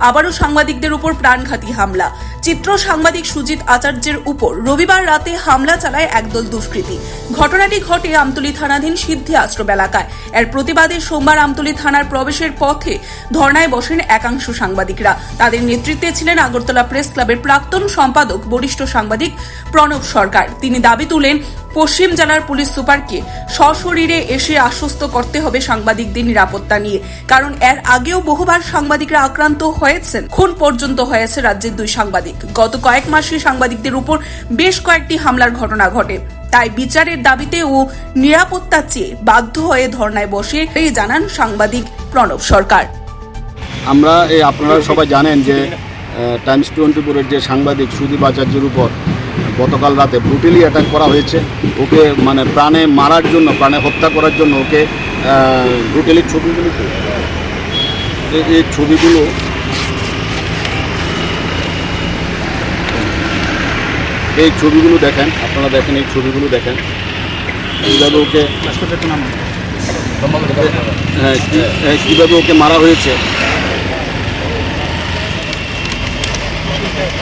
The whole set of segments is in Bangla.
আবারও সাংবাদিকদের উপর প্রাণঘাতী হামলা। চিত্র সাংবাদিক সুজিত আচার্যের উপর রবিবার রাতে হামলা চালায় একদল দুষ্কৃতী। ঘটনাটি ঘটে আমতলী থানাধীন সিদ্ধি আশ্রম এলাকায়। এর প্রতিবাদে সোমবার আমতলী থানার প্রবেশের পথে ধর্নায় বসেন একাংশ সাংবাদিকরা। তাদের নেতৃত্বে ছিলেন আগরতলা প্রেস ক্লাবের প্রাক্তন সম্পাদক বরিষ্ঠ সাংবাদিক প্রণব সরকার। তিনি দাবি তুলেন, পশ্চিম জেলার পুলিশ সুপারকে সশরীরে এসে আশ্বস্ত করতে হবে সাংবাদিকদের নিরাপত্তা নিয়ে, কারণ এর আগেও বহুবার সাংবাদিকরা আক্রান্ত হয়েছেন, খুন পর্যন্ত হয়েছে রাজ্যের 2 সাংবাদিক। গত কয়েক মাসে সাংবাদিকদের উপর বেশ কয়েকটি হামলার ঘটনা ঘটে। তাই বিচারের দাবিতে ও নিরাপত্তা চেয়ে বাধ্য হয়ে ধর্নায় বসে এই জানান সাংবাদিক প্রণব সরকার। আমরা আপনারা সবাই জানেন যে টাইমস 24-এর যে সাংবাদিক সুদীপ আচার্যের উপর গতকাল রাতে ব্রুটালি অ্যাটাক করা হয়েছে। ওকে প্রাণে মারার জন্য, প্রাণে হত্যা করার জন্য ওকে ব্রুটালি এই ছবিগুলো দেখেন, আপনারা দেখেন, এই ছবিগুলো দেখেন কীভাবে ওকে কীভাবে ওকে মারা হয়েছে।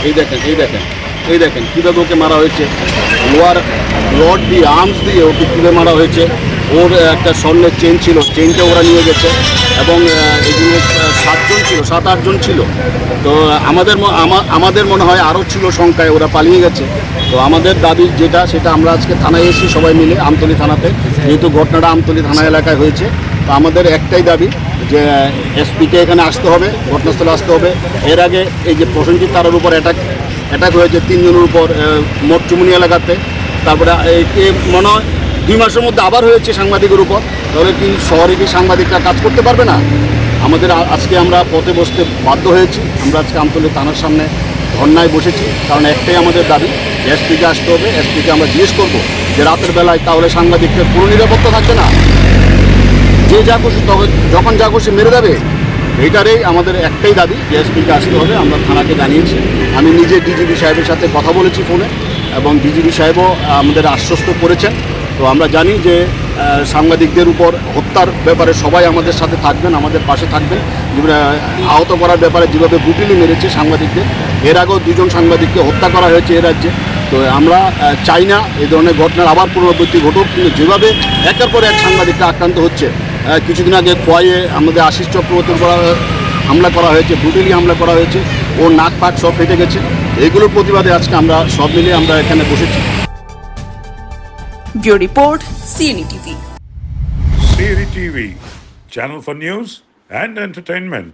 এই দেখেন কীভাবে ওকে মারা হয়েছে। লোয়ার রড দিয়ে, আর্মস দিয়ে ওকে তুলে মারা হয়েছে। ওর একটা স্বর্ণের চেন ছিল, চেনটা ওরা নিয়ে গেছে এবং এগুলো 7-8 জন ছিল। তো আমাদের মনে হয় আরও ছিল সংখ্যায়, ওরা পালিয়ে গেছে। তো আমাদের দাবি যেটা, সেটা আমরা আজকে থানায় এসেছি সবাই মিলে আমতলী থানাতে, যেহেতু ঘটনাটা আমতলী থানা এলাকায় হয়েছে। তো আমাদের একটাই দাবি যে এসপিকে এখানে আসতে হবে, ঘটনাস্থলে আসতে হবে। এর আগে এই যে প্রসেনজিৎ তারের উপর অ্যাটাক হয়েছে 3 জনের উপর মোটচুমনি এলাকাতে। তারপরে মনে হয় 2 মাসের মধ্যে আবার হয়েছে সাংবাদিকের উপর। তাহলে কি শহরে কি সাংবাদিকরা কাজ করতে পারবে না? আজকে আমরা পথে বসতে বাধ্য হয়েছি। আমরা আজকে আমতলী থানার সামনে ধর্নায় বসেছি, কারণ একটাই আমাদের দাবি, এসপিকে আসতে হবে। এসপিকে আমরা জিজ্ঞেস করবো যে রাতের বেলায় তাহলে সাংবাদিকদের কোনো নিরাপত্তা থাকবে না, যে যা খুশি যখন যা খুশি মেরে দেবে। এইটারই আমাদের একটাই দাবি, যে এসপিকে আসতে হবে। আমরা থানাকে জানিয়েছি। আমি নিজে ডিজিপি সাহেবের সাথে কথা বলেছি ফোনে, এবং ডিজিপি সাহেবও আমাদের আশ্বস্ত করেছেন। তো আমরা জানি যে সাংবাদিকদের উপর হত্যার ব্যাপারে সবাই আমাদের সাথে থাকবেন, আমাদের পাশে থাকবেন। আহত করার ব্যাপারে যেভাবে ব্রুটালি মেরেছে সাংবাদিকদের, এর আগেও 2 জন সাংবাদিককে হত্যা করা হয়েছে এ রাজ্যে। তো আমরা চাই না এই ধরনের ঘটনার আবার পুনরাবৃত্তি ঘটুক, কিন্তু যেভাবে একের পর এক সাংবাদিকরা আক্রান্ত হচ্ছে, কিছুদিন আগে খোয়াইয়ে আমাদের আশিস চক্রবর্তীর উপর হামলা করা হয়েছে, ব্রুটালি হামলা করা হয়েছে, ওর নাক পাক সব ফেটে গেছে। এইগুলোর প্রতিবাদে আজকে আমরা সব মিলিয়ে আমরা এখানে বসেছি। Bureau report, CNE TV. CNE TV, channel for news and entertainment.